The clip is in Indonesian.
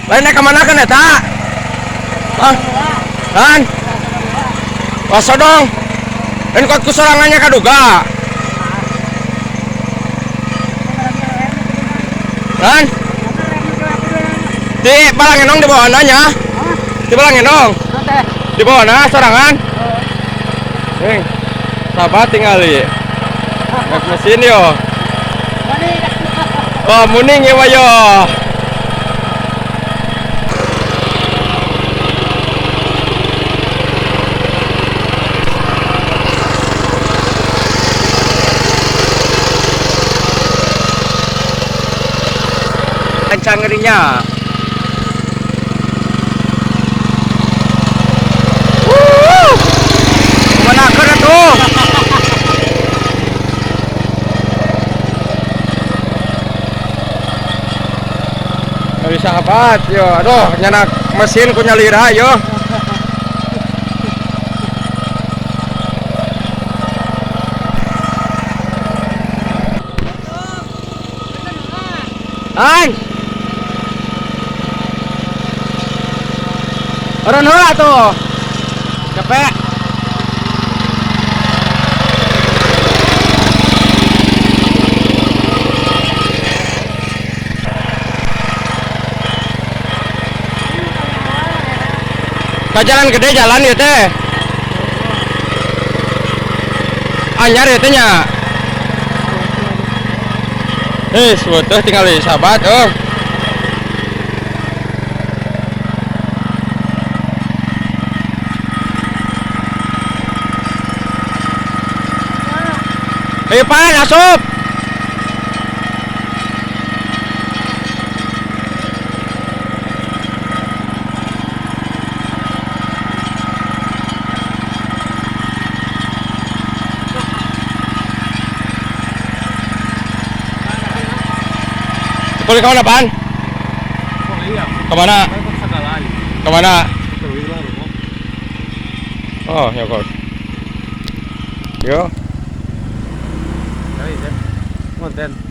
Lainnya kemana kan eta? Ah, kan? Oso dong. Dan kok kusorangannya kaduga. Kan? Di Balangenong di bawah nanya. Di Balangenong. Di bawah na sorangan. Sahabat tinggal di. Naik mesin yo. Oh, muning ya wayo. Kencang ngerinya. Mana keren tuh? Dari sahabat, yo, aduh, nyanak mesin ku nyalira, yo. An, orang heula tuh, capek. Ka jalan gede jalan ya teh. Anyar ya teh nya. Sebetulnya tinggal di sahabat, oh. Pan, asup. Boleh kemana, Pan? Kemana? Kemana? Oh, ya kok. Yo. Konten.